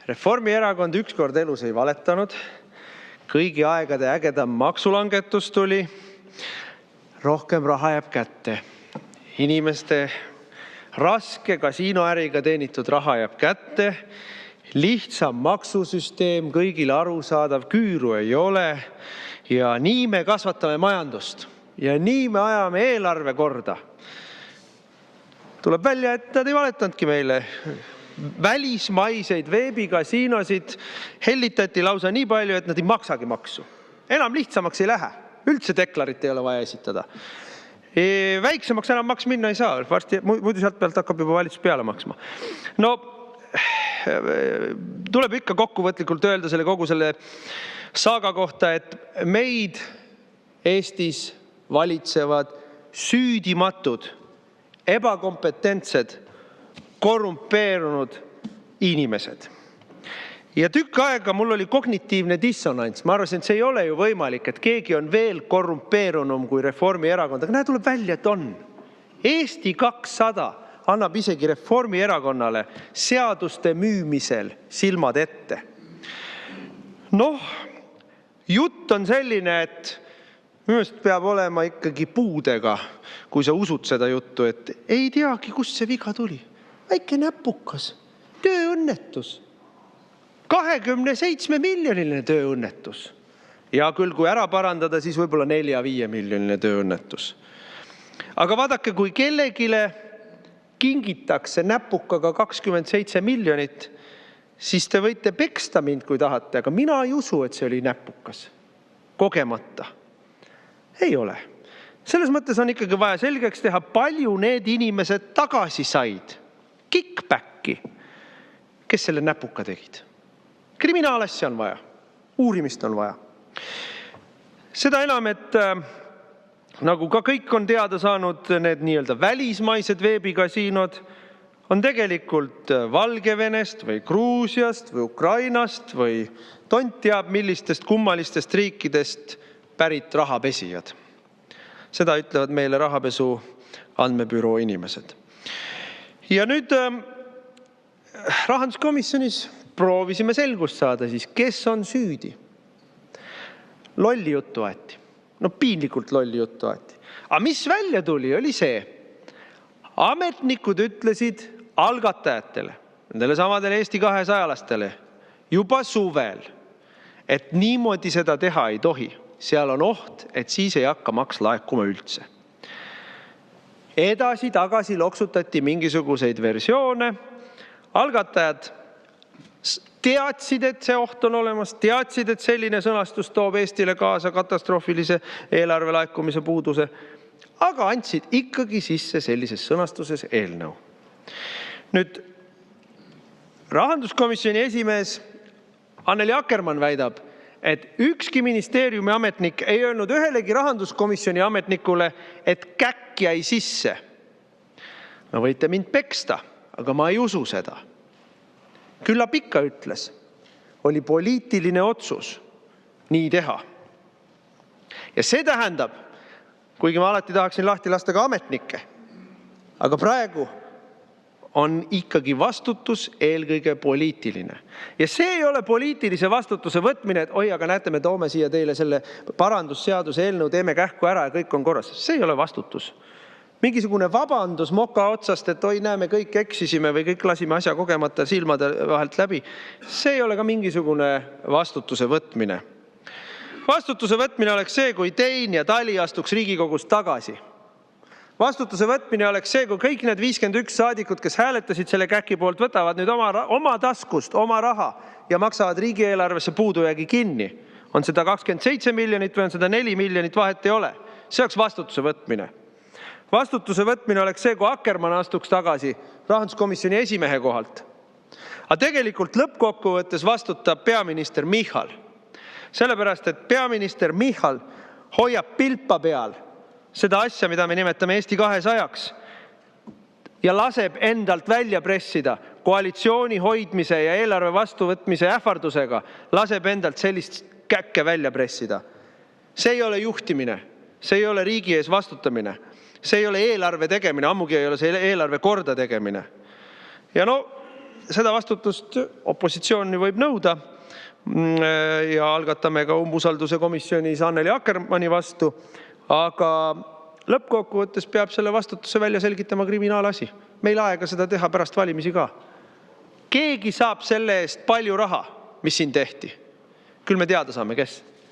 Reformierakond ükskord elus ei valetanud. Kõigi aegade ägedam maksulangetus tuli. Rohkem raha jääb kätte. Inimeste raske kasiinoäriga teenitud raha jääb kätte. Lihtsam maksusüsteem, kõigile arusaadav, küüru ei ole. Ja nii me kasvatame majandust. Ja nii me ajame eelarve korda. Tuleb välja, et nad ei valetanudki meile. Välismaiseid veebikasiinosid hellitati lausa nii palju, et nad ei maksagi maksu. Enam lihtsamaks ei lähe. Üldse deklarit ei ole vaja esitada. Väiksemaks enam maks minna ei saa. Muidu sealt pealt hakkab juba valitsus peale maksma. No, tuleb ikka kokkuvõtlikult öelda kogu selle saaga kohta, et meid Eestis valitsevad süüdimatud, ebakompetentsed, korrumpeerunud inimesed. Ja tükk aega mul oli kognitiivne dissonants. Ma arvasin, et see ei ole ju võimalik, et keegi on veel korrumpeerunum kui Reformierakond. Aga tuleb välja, et on. Eesti 200 annab isegi Reformierakonnale seaduste müümisel silmad ette. Noh, jutt on selline, et minu peab olema ikkagi puudega, kui sa usud seda juttu, et ei teagi, kust see viga tuli. Väike näpukas, tööõnnetus. 27 miljoniline tööõnnetus. Ja küll, kui ära parandada, siis võib-olla 4-5 miljoniline tööõnnetus. Aga vaadake, kui kellegile kingitakse näpukaga 27 miljonit, siis te võite peksta mind, kui tahate, aga mina ei usu, et see oli näpukas. Kogemata. Ei ole. Selles mõttes on ikkagi vaja selgeks teha, palju need inimesed tagasi said. Kickbacki, kes selle näpuka tegid. Kriminaalasja on vaja, uurimist on vaja. Seda enam, et nagu ka kõik on teada saanud, need nii-öelda välismaised veebikasiinod on tegelikult Valgevenest või Gruusiast või Ukrainast või tont teab millistest kummalistest riikidest pärit rahapesijad. Seda ütlevad meile rahapesu andmebüroo inimesed. Ja nüüd rahanduskomisjonis proovisime selgust saada siis, kes on süüdi. Lolli juttu aeti. No piinlikult lolli juttu aeti. Aga mis välja tuli, oli see. Ametnikud ütlesid algatajatele, nendele samadele Eesti 200-lastele, juba suvel, et niimoodi seda teha ei tohi. Seal on oht, et siis ei hakka maks laekuma üldse. Edasi-tagasi loksutati mingisuguseid versioone. Algatajad teadsid, et see oht on olemas, teadsid, et selline sõnastus toob Eestile kaasa katastroofilise eelarve laekumise puuduse, aga andsid ikkagi sisse sellises sõnastuses eelnõu. Nüüd, rahanduskomisjoni esimees Anneli Akkermann väidab, et ükski ministeeriumi ametnik ei öelnud ühelegi rahanduskomisjoni ametnikule, et käkk jäi sisse. No võite mind peksta, aga ma ei usu seda. Küllap ikka ütles, oli poliitiline otsus nii teha. Ja see tähendab, kuigi ma alati tahaksin lahti lasta ka ametnikke, aga praegu on ikkagi vastutus eelkõige poliitiline. Ja see ei ole poliitilise vastutuse võtmine, et oi, aga näete, me toome siia teile selle parandusseaduse eelnõu, teeme kähku ära ja kõik on korras. See ei ole vastutus. Mingisugune vabandus moka otsast, et oi, näeme, kõik eksisime või kõik lasime asja kogemata silmade vahelt läbi. See ei ole ka mingisugune vastutuse võtmine. Vastutuse võtmine oleks see, kui Tein ja Tali astuks Riigikogust tagasi. Vastutuse võtmine oleks see, kui kõik need 51 saadikud, kes hääletasid selle käki poolt, võtavad nüüd oma taskust, oma raha ja maksavad riigieelarvesse puudujäägi kinni. On seda 27 miljonit või on seda 4 miljonit, vahet ei ole. See oleks vastutuse võtmine. Vastutuse võtmine oleks see, kui Akkermann astuks tagasi rahanduskomisjoni esimehe kohalt. Aga tegelikult lõppkokkuvõttes vastutab peaminister Michal. Sellepärast, et peaminister Michal hoiab pilpa peal seda asja, mida me nimetame Eesti 200-ks ja laseb endalt välja pressida koalitsiooni hoidmise ja eelarve vastuvõtmise ähvardusega, laseb endalt sellist käkke välja pressida. See ei ole juhtimine, see ei ole riigi ees vastutamine, see ei ole eelarve tegemine, ammugi ei ole see eelarve korda tegemine. Ja no, seda vastutust opositsioon võib nõuda ja algatame ka umbusalduse komisjonis Annely Akkermanni vastu, aga lõppkokkuvõttes peab selle vastutuse välja selgitama kriminaalasi. Meil aega seda teha pärast valimisi ka. Keegi saab selle eest palju raha, mis siin tehti. Küll me teada saame, kes.